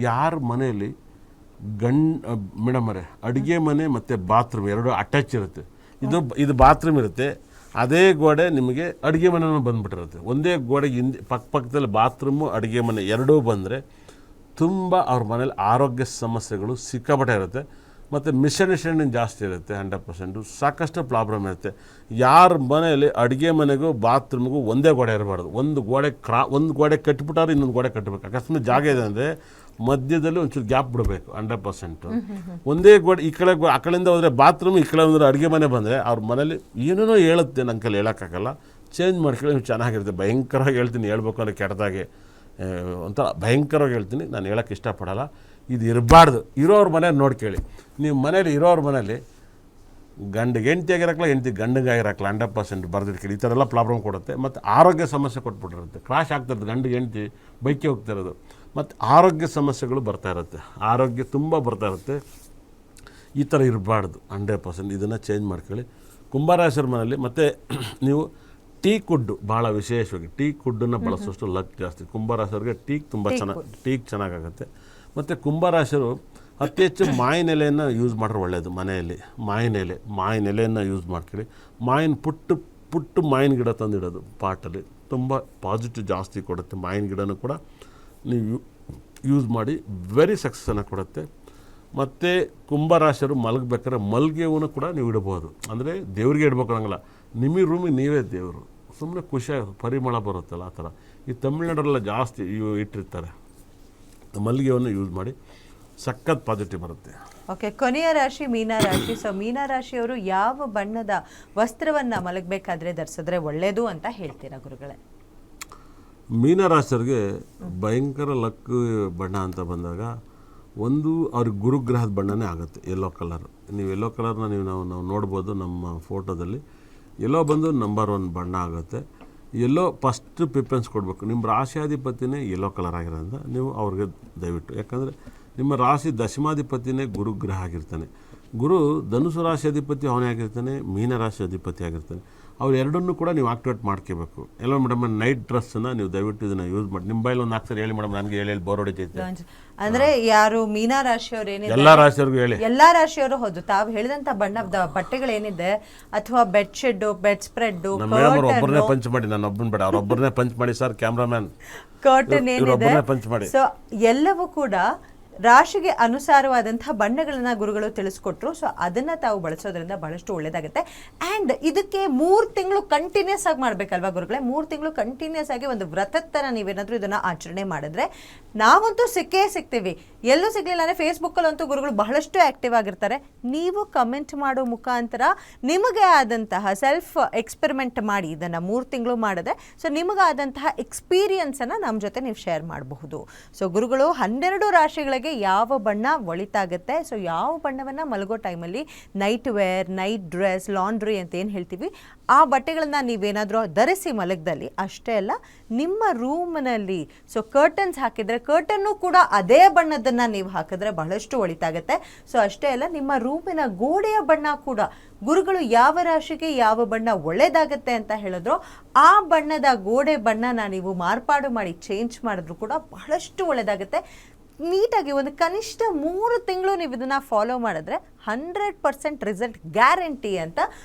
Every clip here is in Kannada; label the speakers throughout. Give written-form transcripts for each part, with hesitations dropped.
Speaker 1: ಯಾರ ಮನೆಯಲ್ಲಿ ಮೇಡಮ್ ಅವರೇ ಅಡುಗೆ ಮನೆ ಮತ್ತು ಬಾತ್ರೂಮ್ ಎರಡು ಅಟ್ಯಾಚ್ ಇರುತ್ತೆ. ಇದು ಬಾತ್ರೂಮ್ ಇರುತ್ತೆ, ಅದೇ ಗೋಡೆ ನಿಮಗೆ ಅಡುಗೆ ಮನೆಯೂ ಬಂದುಬಿಟ್ಟಿರುತ್ತೆ. ಒಂದೇ ಗೋಡೆಗೆ ಪಕ್ಕದಲ್ಲಿ ಬಾತ್ರೂಮು ಅಡುಗೆ ಮನೆ ಎರಡೂ ಬಂದರೆ ತುಂಬ ಅವ್ರ ಮನೇಲಿ ಆರೋಗ್ಯ ಸಮಸ್ಯೆಗಳು ಸಿಕ್ಕಾಪಟ್ಟೆ ಇರುತ್ತೆ. ಮತ್ತು ಮಿಸ್ಅಂಡರ್ಸ್ಟ್ಯಾಂಡಿಂಗ್ ಜಾಸ್ತಿ ಇರುತ್ತೆ. 100% ಸಾಕಷ್ಟು ಪ್ರಾಬ್ಲಮ್ ಇರುತ್ತೆ. ಯಾರ ಮನೆಯಲ್ಲಿ ಅಡುಗೆ ಮನೆಗೂ ಬಾತ್ರೂಮ್ಗೂ ಒಂದೇ ಗೋಡೆ ಇರಬಾರ್ದು. ಒಂದು ಗೋಡೆ ಕಟ್ಟಿಬಿಟ್ಟಾರೆ ಇನ್ನೊಂದು ಗೋಡೆ ಕಟ್ಟಬೇಕು. ಅಕಸ್ಮಾತ್ ಜಾಗ ಇದೆ ಅಂದರೆ ಮಧ್ಯದಲ್ಲಿ ಒಂಚೂರು ಗ್ಯಾಪ್ ಬಿಡಬೇಕು. 100% ಒಂದೇ ಗೋಡೆ ಆ ಕಡೆಯಿಂದ ಹೋದರೆ ಬಾತ್ರೂಮ್, ಈ ಕಡೆ ಹೋದರೆ ಅಡುಗೆ ಮನೆ ಬಂದರೆ ಅವ್ರ ಮನೇಲಿ ಏನೇನೋ ಹೇಳುತ್ತೆ. ನನ್ನ ಕೈಲಿ ಹೇಳೋಕ್ಕಾಗಲ್ಲ. ಚೇಂಜ್ ಮಾಡ್ಕೊಳ್ಳಿ, ಚೆನ್ನಾಗಿರುತ್ತೆ. ಭಯಂಕರವಾಗಿ ಹೇಳ್ತೀನಿ, ಹೇಳ್ಬೇಕು ಅಂದರೆ ಕೆಟ್ಟದಾಗೆ ಒಂಥರ ಭಯಂಕರವಾಗಿ ಹೇಳ್ತೀನಿ. ನಾನು ಹೇಳೋಕ್ಕೆ ಇಷ್ಟಪಡಲ್ಲ. ಇದು ಇರಬಾರ್ದು. ಇರೋರ ಮನೇಲಿ ನೋಡ್ಕೇಳಿ. ನೀವು ಮನೇಲಿ ಇರೋರ ಮನೇಲಿ ಗಂಡಿಗೆ ಹೆಂಡತಿ ಆಗಿರಕ್ಕಲ್ಲ, ಹೆಂಡತಿ ಗಂಡಿಗೆ ಆಗಿರಕ್ಕಲ್ಲ, 100% ಬರೆದಿಟ್ಕೊಳ್ಳಿ. ಈ ಥರ ಎಲ್ಲ ಪ್ರಾಬ್ಲಮ್ ಕೊಡುತ್ತೆ. ಮತ್ತು ಆರೋಗ್ಯ ಸಮಸ್ಯೆ ಕೊಟ್ಬಿಟ್ಟಿರುತ್ತೆ. ಕ್ರಾಶ್ ಆಗ್ತಿರುತ್ತೆ. ಗಂಡಿಗೆ ಹೆಂಡತಿ ಬೈಕೆ ಹೋಗ್ತಿರೋದು. ಮತ್ತು ಆರೋಗ್ಯ ಸಮಸ್ಯೆಗಳು ಬರ್ತಾ ಇರುತ್ತೆ. ಆರೋಗ್ಯ ತುಂಬ ಬರ್ತಾ ಇರುತ್ತೆ. ಈ ಥರ ಇರಬಾರ್ದು. 100% ಇದನ್ನು ಚೇಂಜ್ ಮಾಡ್ಕೊಳ್ಳಿ. ಕುಂಭರಾಶಿಯರ ಮನೆಯಲ್ಲಿ. ಮತ್ತು ನೀವು ಟೀ ಕುಡ್ಡು ಭಾಳ ವಿಶೇಷವಾಗಿ ಟೀ ಕುಡ್ಡನ್ನು ಬಳಸೋಷ್ಟು ಲಕ್ ಜಾಸ್ತಿ. ಕುಂಭರಾಶಿಯವ್ರಿಗೆ ಟೀಕ್ ಚೆನ್ನಾಗಾಗುತ್ತೆ. ಮತ್ತು ಕುಂಭರಾಶಿಯರು ಅತಿ ಹೆಚ್ಚು ಮಾವಿನ ಎಲೆಯನ್ನು ಯೂಸ್ ಮಾಡ್ರೆ ಒಳ್ಳೆಯದು. ಮನೆಯಲ್ಲಿ ಮಾವಿನ ಎಲೆಯನ್ನು ಯೂಸ್ ಮಾಡ್ಕೊಳ್ಳಿ. ಪುಟ್ಟು ಮಾವಿನ ಗಿಡ ತಂದಿಡೋದು ಪಾಟಲ್ಲಿ ತುಂಬ ಪಾಸಿಟಿವ್ ಜಾಸ್ತಿ ಕೊಡುತ್ತೆ. ಮಾವಿನ ಗಿಡನೂ ಕೂಡ ನೀವು ಯೂಸ್ ಮಾಡಿ ವೆರಿ ಸಕ್ಸಸ್ಸನ್ನು ಕೊಡುತ್ತೆ. ಮತ್ತು ಕುಂಭರಾಶಿಯರು ಮಲಗಬೇಕಾದ್ರೆ ಮಲ್ಗೆವನ್ನು ಕೂಡ ನೀವು ಇಡ್ಬೋದು. ಅಂದರೆ ದೇವರಿಗೆ ಇಡ್ಬೇಕು ಅನ್ನೋಂಗಿಲ್ಲ, ನಿಮಗೆ ರೂಮಿಗೆ ನೀವೇ ದೇವರು. ಸುಮ್ಮನೆ ಖುಷಿಯಾಗಿ ಪರಿಮಳ ಬರುತ್ತಲ್ಲ ಆ ಥರ. ಈ ತಮಿಳ್ನಾಡಲ್ಲೆಲ್ಲ ಜಾಸ್ತಿ ಇಟ್ಟಿರ್ತಾರೆ. ಮಲ್ಲಿಗೆಯನ್ನು ಯೂಸ್ ಮಾಡಿ, ಸಖತ್ ಪಾಸಿಟಿವ್ ಬರುತ್ತೆ.
Speaker 2: ಓಕೆ, ಕೊನೆಯ ರಾಶಿ ಮೀನರಾಶಿ. ಸೊ ಮೀನರಾಶಿಯವರು ಯಾವ ಬಣ್ಣದ ವಸ್ತ್ರವನ್ನು ಮಲಗಬೇಕಾದ್ರೆ ಧರಿಸಿದ್ರೆ ಒಳ್ಳೆಯದು ಅಂತ ಹೇಳ್ತೀರಾ ಗುರುಗಳೇ?
Speaker 1: ಮೀನರಾಶಿಯವ್ರಿಗೆ ಭಯಂಕರ ಲಕ್ ಬಣ್ಣ ಅಂತ ಬಂದಾಗ ಒಂದು ಅವ್ರಿಗೆ ಗುರುಗ್ರಹದ ಬಣ್ಣನೇ ಆಗುತ್ತೆ. Yellow colour. ನೀವು ಯೆಲ್ಲೋ ಕಲರ್ನ ನಾವು ನೋಡ್ಬೋದು ನಮ್ಮ ಫೋಟೋದಲ್ಲಿ. ಯೆಲ್ಲೋ ಬಂದು ನಂಬರ್ 1 ಬಣ್ಣ ಆಗುತ್ತೆ. ಯೆಲ್ಲೋ ಫಸ್ಟ್ ಪ್ರಿಫರೆನ್ಸ್ ಕೊಡಬೇಕು. ನಿಮ್ಮ ರಾಶಿಯಾಧಿಪತಿನೇ ಯೆಲ್ಲೋ ಕಲರ್ ಆಗಿರೋದ್ರಿಂದ ನೀವು ಅವ್ರಿಗೆ ದಯವಿಟ್ಟು, ಯಾಕಂದರೆ ನಿಮ್ಮ ರಾಶಿ ದಶಮಾಧಿಪತಿನೇ ಗುರುಗ್ರಹ ಆಗಿರ್ತಾನೆ. ಗುರು ಧನುಸು ರಾಶಿ ಅಧಿಪತಿ ಅವನೇ ಆಗಿರ್ತಾನೆ, ಮೀನ ರಾಶಿ ಅಧಿಪತಿ ಆಗಿರ್ತಾನೆ. ಅವ್ರು ಎರಡನ್ನೂ ಕೂಡ ನೀವು ಆಕ್ಟಿವೇಟ್ ಮಾಡ್ಕೋಬೇಕು. ಎಲ್ಲ ಮೇಡಮ್ ನೈಟ್ ಡ್ರೆಸ್ಸನ್ನು ನೀವು ದಯವಿಟ್ಟು ಇದನ್ನು ಯೂಸ್ ಮಾಡಿ. ನಿಮ್ಮ ಬೈಲ್ ಒಂದು 4 ಸರಿ ಹೇಳಿ ಮೇಡಮ್, ನನಗೆ ಹೇಳಿ ಬೋರ್ ಹೊಡಿತೈತೆ.
Speaker 2: ಅಂದರೆ ಯಾರು ಮೀನ ರಾಶಿಯವರು ಏನಿದೆ,
Speaker 1: ಎಲ್ಲ ರಾಶಿಯವ್ರಿಗೂ ಹೇಳಿ.
Speaker 2: ಎಲ್ಲ ರಾಶಿಯವರು ಹೌದು, ತಾವು ಹೇಳಿದಂಥ ಬಣ್ಣದ ಬಟ್ಟೆಗಳೇನಿದೆ ಅಥವಾ ಬೆಡ್ಶೀಟ್, ಬೆಡ್ ಸ್ಪ್ರೆಡ್,
Speaker 1: ಒಬ್ಬರನ್ನೇ ಪಂಚ್ ಮಾಡಿ, ನಾನು ಒಬ್ಬನ ಬೇಡ, ಅವ್ರೊಬ್ಬರನ್ನೇ ಪಂಚ್ ಮಾಡಿ ಸರ್, ಕ್ಯಾಮ್ರಾಮ್ಯಾನ್,
Speaker 2: ಕರ್ಟನ್ ಏನಿದೆ,
Speaker 1: ಪಂಚ್ ಮಾಡಿ.
Speaker 2: ಸೊ ಎಲ್ಲವೂ ಕೂಡ ರಾಶಿಗೆ ಅನುಸಾರವಾದಂತಹ ಬಣ್ಣಗಳನ್ನ ಗುರುಗಳು ತಿಳಿಸ್ಕೊಟ್ರು. ಸೊ ಅದನ್ನ ತಾವು ಬಳಸೋದ್ರಿಂದ ಬಹಳಷ್ಟು ಒಳ್ಳೇದಾಗುತ್ತೆ. ಆ್ಯಂಡ್ ಇದಕ್ಕೆ 3 ತಿಂಗಳು ಕಂಟಿನ್ಯೂಸ್ ಆಗಿ ಮಾಡ್ಬೇಕಲ್ವಾ ಗುರುಗಳೇ? 3 ತಿಂಗಳು ಕಂಟಿನ್ಯೂಸ್ ಆಗಿ ಒಂದು ವ್ರತದ ಥರ ನೀವೇನಾದರೂ ಇದನ್ನ ಆಚರಣೆ ಮಾಡಿದ್ರೆ ನಾವಂತೂ ಸಿಗ್ತೀವಿ. ಎಲ್ಲೂ ಸಿಗ್ಲಿಲ್ಲ ಅಂದರೆ ಫೇಸ್ಬುಕ್ಕಲ್ಲಂತೂ ಗುರುಗಳು ಬಹಳಷ್ಟು ಆಕ್ಟಿವ್ ಆಗಿರ್ತಾರೆ. ನೀವು ಕಮೆಂಟ್ ಮಾಡೋ ಮುಖಾಂತರ ನಿಮಗೆ ಆದಂತಹ ಸೆಲ್ಫ್ ಎಕ್ಸ್ಪೆರಿಮೆಂಟ್ ಮಾಡಿ ಇದನ್ನು 3 ತಿಂಗಳು ಮಾಡಿದ್ರೆ ಸೊ ನಿಮಗಾದಂತಹ ಎಕ್ಸ್ಪೀರಿಯನ್ಸನ್ನು ನಮ್ಮ ಜೊತೆ ನೀವು ಶೇರ್ ಮಾಡಬಹುದು. ಸೊ ಗುರುಗಳು 12 ರಾಶಿಗಳಿಗೆ ಯಾವ ಬಣ್ಣ ಒಳಿತಾಗುತ್ತೆ, ಸೊ ಯಾವ ಬಣ್ಣವನ್ನು ಮಲಗೋ ಟೈಮಲ್ಲಿ night wear, night dress, laundry ಅಂತ ಏನು ಹೇಳ್ತೀವಿ ಆ ಬಟ್ಟೆಗಳನ್ನ ನೀವೇನಾದರೂ ಧರಿಸಿ ಮಲಗದಲ್ಲಿ ಅಷ್ಟೇ ಅಲ್ಲ, ನಿಮ್ಮ ರೂಮ್ನಲ್ಲಿ ಸೊ ಕರ್ಟನ್ಸ್ ಹಾಕಿದರೆ ಕರ್ಟನ್ನು ಕೂಡ ಅದೇ ಬಣ್ಣದನ್ನು ನೀವು ಹಾಕಿದ್ರೆ ಬಹಳಷ್ಟು ಒಳಿತಾಗುತ್ತೆ. ಸೊ ಅಷ್ಟೇ ಅಲ್ಲ, ನಿಮ್ಮ ರೂಮಿನ ಗೋಡೆಯ ಬಣ್ಣ ಕೂಡ ಗುರುಗಳು ಯಾವ ರಾಶಿಗೆ ಯಾವ ಬಣ್ಣ ಒಳ್ಳೆಯದಾಗತ್ತೆ ಅಂತ ಹೇಳಿದ್ರು ಆ ಬಣ್ಣದ ಗೋಡೆ ಬಣ್ಣನ ನೀವು ಮಾರ್ಪಾಡು ಮಾಡಿ ಚೇಂಜ್ ಮಾಡಿದ್ರು ಕೂಡ ಬಹಳಷ್ಟು ಒಳ್ಳೆಯದಾಗುತ್ತೆ. ನೀಟಾಗಿ ಒಂದು ಕನಿಷ್ಠ 3 ತಿಂಗಳು ನೀವು ಇದನ್ನ ಫಾಲೋ ಮಾಡಿದ್ರೆ 100% ರಿಸಲ್ಟ್ ಗ್ಯಾರಂಟಿ ಅಂತ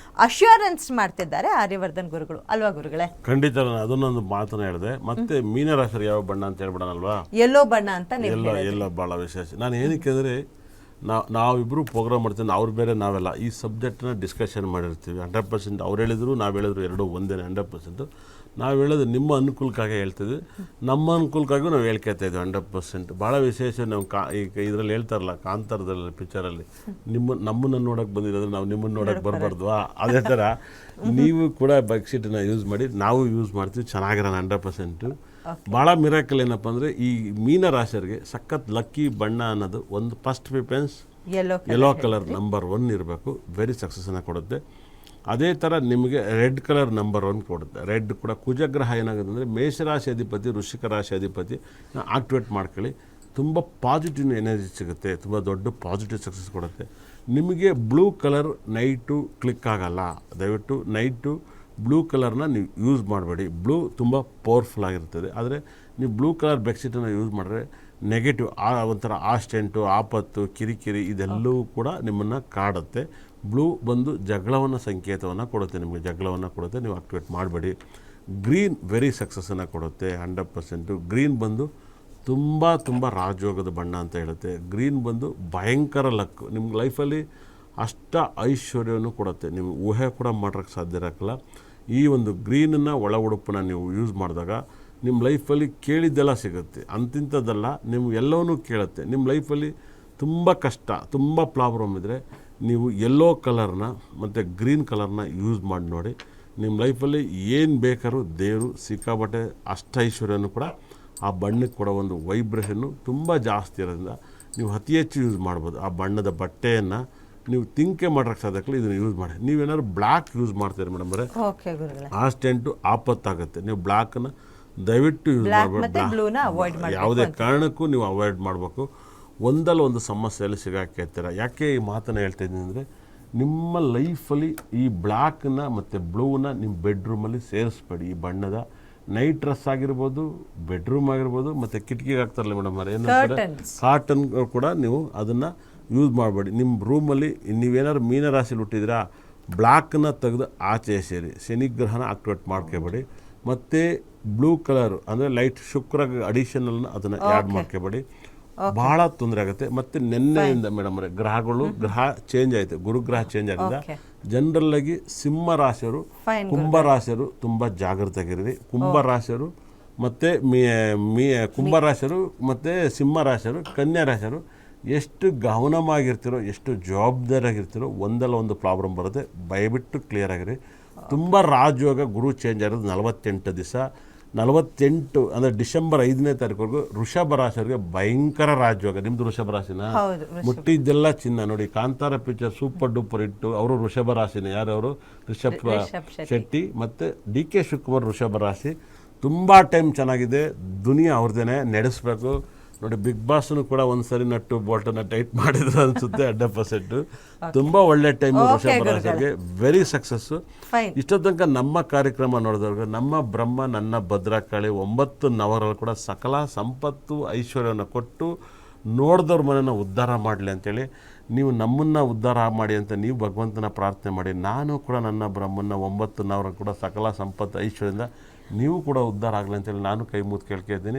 Speaker 2: ಅಶ್ಯೂರೆನ್ಸ್ ಮಾಡ್ತಿದ್ದಾರೆ ಆರ್ಯವರ್ಧನ್ ಗುರುಗಳು, ಅಲ್ವಾ ಗುರುಗಳೇ?
Speaker 1: ಖಂಡಿತ. ಅದನ್ನೊಂದು ಮಾತನ್ನ ಹೇಳಿದೆ. ಮತ್ತೆ ಮೀನರಾಶಿ ಯಾವ ಬಣ್ಣ ಅಂತ ಹೇಳ್ಬಿಡೋಣಲ್ವಾ?
Speaker 2: ಎಲ್ಲೋ ಬಣ್ಣ ಅಂತ.
Speaker 1: ಎಲ್ಲ ಭಾಳ ವಿಶೇಷ. ನಾನು ಏನಕ್ಕೆ ಅಂದರೆ ನಾವಿಬ್ಬರು ಪ್ರೋಗ್ರಾಮ್ ಮಾಡ್ತೀವಿ, ಅವ್ರು ಬೇರೆ ನಾವೆಲ್ಲ ಈ ಸಬ್ಜೆಕ್ಟ್ನ ಡಿಸ್ಕಷನ್ ಮಾಡಿರ್ತೀವಿ. 100% ಅವ್ರು ಹೇಳಿದ್ರು ನಾವು ಹೇಳಿದ್ರು ಎರಡೂ ಒಂದೇ. 100% ನಾವು ಹೇಳೋದು ನಿಮ್ಮ ಅನುಕೂಲಕ್ಕಾಗಿ ಹೇಳ್ತಿದ್ವಿ, ನಮ್ಮ ಅನುಕೂಲಕ್ಕಾಗೂ ನಾವು ಹೇಳ್ಕೊತಾ ಇದ್ವಿ. 100% ಭಾಳ ವಿಶೇಷ. ನಾವು ಈಗ ಇದರಲ್ಲಿ ಹೇಳ್ತಾರಲ್ಲ ಕಾಂತಾರದಲ್ಲಿ ಪಿಕ್ಚರಲ್ಲಿ, ನಮ್ಮನ್ನು ನೋಡೋಕೆ ಬಂದಿರೋದ್ರೆ ನಾವು ನಿಮ್ಮನ್ನು ನೋಡೋಕೆ ಬರಬಾರ್ದು. ಅದೇ ಥರ ನೀವು ಕೂಡ ಬೆಡ್ಶೀಟನ್ನ ಯೂಸ್ ಮಾಡಿ, ನಾವು ಯೂಸ್ ಮಾಡ್ತೀವಿ, ಚೆನ್ನಾಗಿರೋಣ 100%. ಭಾಳ ಮಿರಾಕಲ್ ಏನಪ್ಪ ಅಂದರೆ ಈ ಮೀನ ರಾಶಿಯರಿಗೆ ಸಖತ್ ಲಕ್ಕಿ ಬಣ್ಣ ಅನ್ನೋದು ಒಂದು first preference yellow colour number 1 ಇರಬೇಕು. ವೆರಿ ಸಕ್ಸಸ್ಸನ್ನು ಕೊಡುತ್ತೆ. ಅದೇ ಥರ ನಿಮಗೆ ರೆಡ್ ಕಲರ್ ನಂಬರ್ 1 ಕೊಡುತ್ತೆ. ರೆಡ್ ಕೂಡ ಕುಜಗ್ರಹ ಏನಾಗುತ್ತೆ ಅಂದರೆ ಮೇಷರಾಶಿ ಅಧಿಪತಿ, ವೃಶ್ಚಿಕ ರಾಶಿ ಅಧಿಪತಿ ಆಕ್ಟಿವೇಟ್ ಮಾಡ್ಕೊಳ್ಳಿ. ತುಂಬ ಪಾಸಿಟಿವ್ ಎನರ್ಜಿ ಸಿಗುತ್ತೆ, ತುಂಬ ದೊಡ್ಡ ಪಾಸಿಟಿವ್ ಸಕ್ಸಸ್ ಕೊಡುತ್ತೆ. ನಿಮಗೆ ಬ್ಲೂ ಕಲರ್ ನೈಟು ಕ್ಲಿಕ್ ಆಗಲ್ಲ. ದಯವಿಟ್ಟು ನೈಟು ಬ್ಲೂ ಕಲರ್ನ ನೀವು ಯೂಸ್ ಮಾಡಬೇಡಿ. ಬ್ಲೂ ತುಂಬ ಪವರ್ಫುಲ್ ಆಗಿರ್ತದೆ. ಆದರೆ ನೀವು ಬ್ಲೂ ಕಲರ್ ಬೆಡ್ಶೀಟನ್ನು ಯೂಸ್ ಮಾಡಿದ್ರೆ ನೆಗೆಟಿವ್ ಒಂಥರ ಆಸ್ಟೆಂಟು, ಆಪತ್ತು, ಕಿರಿಕಿರಿ ಇದೆಲ್ಲವೂ ಕೂಡ ನಿಮ್ಮನ್ನು ಕಾಡುತ್ತೆ. ಬ್ಲೂ ಬಂದು ಜಗಳವನ್ನು ಸಂಕೇತವನ್ನು ಕೊಡುತ್ತೆ, ನಿಮಗೆ ಜಗಳವನ್ನು ಕೊಡುತ್ತೆ, ನೀವು ಆಕ್ಟಿವೇಟ್ ಮಾಡಬೇಡಿ. ಗ್ರೀನ್ ವೆರಿ ಸಕ್ಸಸ್ಸನ್ನು ಕೊಡುತ್ತೆ 100%. ಗ್ರೀನ್ ಬಂದು ತುಂಬ ರಾಜಯೋಗದ ಬಣ್ಣ ಅಂತ ಹೇಳುತ್ತೆ. ಗ್ರೀನ್ ಬಂದು ಭಯಂಕರ ಲಕ್, ನಿಮ್ಮ ಲೈಫಲ್ಲಿ ಅಷ್ಟ ಐಶ್ವರ್ಯವನ್ನು ಕೊಡುತ್ತೆ, ನೀವು ಊಹೆ ಕೂಡ ಮಾಡೋಕ್ಕೆ ಸಾಧ್ಯ ಇರೋಕ್ಕಲ್ಲ. ಈ ಒಂದು ಗ್ರೀನನ್ನು ಒಳ ಉಡುಪನ್ನ ನೀವು ಯೂಸ್ ಮಾಡಿದಾಗ ನಿಮ್ಮ ಲೈಫಲ್ಲಿ ಕೇಳಿದ್ದೆಲ್ಲ ಸಿಗುತ್ತೆ, ಅಂತಿಂಥದ್ದೆಲ್ಲ ನೀವು ಎಲ್ಲವನ್ನೂ ಕೇಳುತ್ತೆ. ನಿಮ್ಮ ಲೈಫಲ್ಲಿ ತುಂಬ ಕಷ್ಟ, ತುಂಬ ಪ್ರಾಬ್ಲಮ್ ಇದ್ದರೆ ನೀವು ಯೆಲ್ಲೋ ಕಲರ್ನ ಮತ್ತು ಗ್ರೀನ್ ಕಲರ್ನ ಯೂಸ್ ಮಾಡಿ ನೋಡಿ. ನಿಮ್ಮ ಲೈಫಲ್ಲಿ ಏನು ಬೇಕಾದ್ರೂ ದೇವರು ಸಿಕ್ಕಾಪಟ್ಟೆ ಅಷ್ಟೈಶ್ವರ್ಯನೂ ಕೂಡ ಆ ಬಣ್ಣಕ್ಕೆ ಕೊಡೋ ಒಂದು ವೈಬ್ರೇಷನ್ನು ತುಂಬ ಜಾಸ್ತಿ ಇರೋದ್ರಿಂದ ನೀವು ಅತಿ ಹೆಚ್ಚು ಯೂಸ್ ಮಾಡ್ಬೋದು. ಆ ಬಣ್ಣದ ಬಟ್ಟೆಯನ್ನು ನೀವು ತಿಂಕೆ ಮಾಡೋಕ್ಕೆ ಸಾಧ್ಯಕ್ಕಲ್ಲ, ಇದನ್ನು ಯೂಸ್ ಮಾಡಿ. ನೀವೇನಾದ್ರು ಬ್ಲ್ಯಾಕ್ ಯೂಸ್ ಮಾಡ್ತೀರಿ ಮೇಡಮ್ ಅವರೇ,
Speaker 2: ಓಕೆ ಗುರುಗಳೇ,
Speaker 1: ಆ ಸ್ಟೆಂಟು ಆಪತ್ತಾಗುತ್ತೆ. ನೀವು ಬ್ಲ್ಯಾಕನ್ನು ದಯವಿಟ್ಟು ಯೂಸ್ ಮಾಡಬೇಕು, ಯಾವುದೇ ಕಾರಣಕ್ಕೂ ನೀವು ಅವಾಯ್ಡ್ ಮಾಡಬೇಕು. ಒಂದಲ್ಲ ಒಂದು ಸಮಸ್ಯೆಯಲ್ಲಿ ಸಿಗಾಕಿರ್ತೀರ. ಯಾಕೆ ಈ ಮಾತನ್ನು ಹೇಳ್ತಾ ಇದ್ದೀನಿ ಅಂದರೆ, ನಿಮ್ಮ ಲೈಫಲ್ಲಿ ಈ ಬ್ಲ್ಯಾಕನ್ನ ಮತ್ತು ಬ್ಲೂನ ನಿಮ್ಮ ಬೆಡ್ರೂಮಲ್ಲಿ ಸೇರಿಸ್ಬೇಡಿ. ಈ ಬಣ್ಣದ ನೈಟ್ ಡ್ರೆಸ್ ಆಗಿರ್ಬೋದು, ಬೆಡ್ರೂಮ್ ಆಗಿರ್ಬೋದು, ಮತ್ತು ಕಿಟಕಿಗೆ ಹಾಕ್ತಾರಲ್ಲ ಮೇಡಮ್ ಅವ್ರು ಏನಂತಾರೆ ಕಾಟನ್ ಕೂಡ ನೀವು ಅದನ್ನು ಯೂಸ್ ಮಾಡಬೇಡಿ. ನಿಮ್ಮ ರೂಮಲ್ಲಿ ನೀವೇನಾದ್ರು ಮೀನರಾಶಿಲಿ ಹುಟ್ಟಿದ್ರಾ, ಬ್ಲ್ಯಾಕನ್ನ ತೆಗೆದು ಆಚೆ ಸೇರಿ, ಶನಿಗ್ರಹನ ಆಕ್ಟಿವೇಟ್ ಮಾಡ್ಕೋಬೇಡಿ. ಮತ್ತು ಬ್ಲೂ ಕಲರು ಅಂದರೆ ಲೈಟ್ ಶುಕ್ರ ಅಡಿಷನಲ್ನ ಅದನ್ನು ಆ್ಯಡ್ ಮಾಡ್ಕೋಬೇಡಿ, ಭಾಳ ತೊಂದರೆ ಆಗುತ್ತೆ. ಮತ್ತು ನಿನ್ನೆಯಿಂದ ಮೇಡಮ್ ಅವರೇ ಗ್ರಹ ಚೇಂಜ್ ಆಯಿತು, ಗುರುಗ್ರಹ ಚೇಂಜ್ ಆಗಿದೆ. ಜನರಲ್ಲಾಗಿ ಸಿಂಹ ರಾಶಿಯವರು, ಕುಂಭ ರಾಶಿಯವರು ತುಂಬ ಜಾಗೃತವಾಗಿರಿ. ಕುಂಭ ರಾಶಿಯವರು ಮತ್ತು ಕುಂಭ ರಾಶಿಯವರು ಮತ್ತು ಸಿಂಹ ರಾಶಿಯವರು, ಕನ್ಯಾ ರಾಶಿಯವರು ಎಷ್ಟು ಗಮನವಾಗಿರ್ತೀರೋ, ಎಷ್ಟು ಜವಾಬ್ದಾರಿಯಾಗಿರ್ತೀರೋ, ಒಂದಲ್ಲ ಒಂದು ಪ್ರಾಬ್ಲಮ್ ಬರುತ್ತೆ. ದಯವಿಟ್ಟು ಕ್ಲಿಯರ್ ಆಗಿರಿ. ತುಂಬ ರಾಜಯೋಗ ಗುರು ಚೇಂಜ್ ಆಗಿರೋದು 48 ದಿವಸ. 48 ಅಂದರೆ ಡಿಸೆಂಬರ್ 5ನೇ ತಾರೀಕುವರೆಗೂ ವೃಷಭ ರಾಶಿಯವರಿಗೆ ಭಯಂಕರ ರಾಜಯೋಗ. ನಿಮ್ಮದು ವೃಷಭ ರಾಶಿನ ಮುಟ್ಟಿದ್ದೆಲ್ಲ ಚಿನ್ನ ನೋಡಿ. ಕಾಂತಾರ ಪಿಕ್ಚರ್ ಸೂಪರ್ ಡೂಪರ್ ಇಟ್ಟು ಅವರು ವೃಷಭ ರಾಶಿನ, ಯಾರು ಅವರು ರಿಷಬ್ ಶೆಟ್ಟಿ ಮತ್ತು DK ಶಿವಕುಮಾರ್ ವೃಷಭ ರಾಶಿ. ತುಂಬ ಟೈಮ್ ಚೆನ್ನಾಗಿದೆ, ದುನಿಯಾ ಅವ್ರದ್ದೇನೆ ನಡೆಸಬೇಕು ನೋಡಿ. ಬಿಗ್ ಬಾಸ್ನು ಕೂಡ ಒಂದ್ಸರಿ ನಟ್ಟು ಬೋಲ್ಟನ್ನು ಟೈಟ್ ಮಾಡಿದ್ರು ಅನಿಸುತ್ತೆ 100%. ತುಂಬ ಒಳ್ಳೆ ಟೈಮ್ ವೃಷಭ ರಾಶಿಗೆ, ವೆರಿ ಸಕ್ಸಸ್ಸು. ಇಷ್ಟೋ ತನಕ ನಮ್ಮ ಕಾರ್ಯಕ್ರಮ ನೋಡಿದವ್ರಿಗೆ ನಮ್ಮ ಬ್ರಹ್ಮ ನನ್ನ ಭದ್ರಕಾಳಿ 9 ನವರಲ್ಲಿ ಕೂಡ ಸಕಲ ಸಂಪತ್ತು ಐಶ್ವರ್ಯವನ್ನು ಕೊಟ್ಟು ನೋಡಿದವ್ರ ಮನೆಯನ್ನು ಉದ್ಧಾರ ಮಾಡಲಿ ಅಂತೇಳಿ ನೀವು ನಮ್ಮನ್ನು ಉದ್ಧಾರ ಮಾಡಿ ಅಂತ ನೀವು ಭಗವಂತನ ಪ್ರಾರ್ಥನೆ ಮಾಡಿ. ನಾನು ಕೂಡ ನನ್ನ ಬ್ರಹ್ಮನ 9 ನವರಲ್ಲಿ ಕೂಡ ಸಕಲ ಸಂಪತ್ತು ಐಶ್ವರ್ಯದಿಂದ ನೀವು ಕೂಡ ಉದ್ಧಾರ ಆಗಲಿ ಅಂತೇಳಿ ನಾನು ಕೈ ಮುದ್ದು ಕೇಳ್ತಿದ್ದೀನಿ.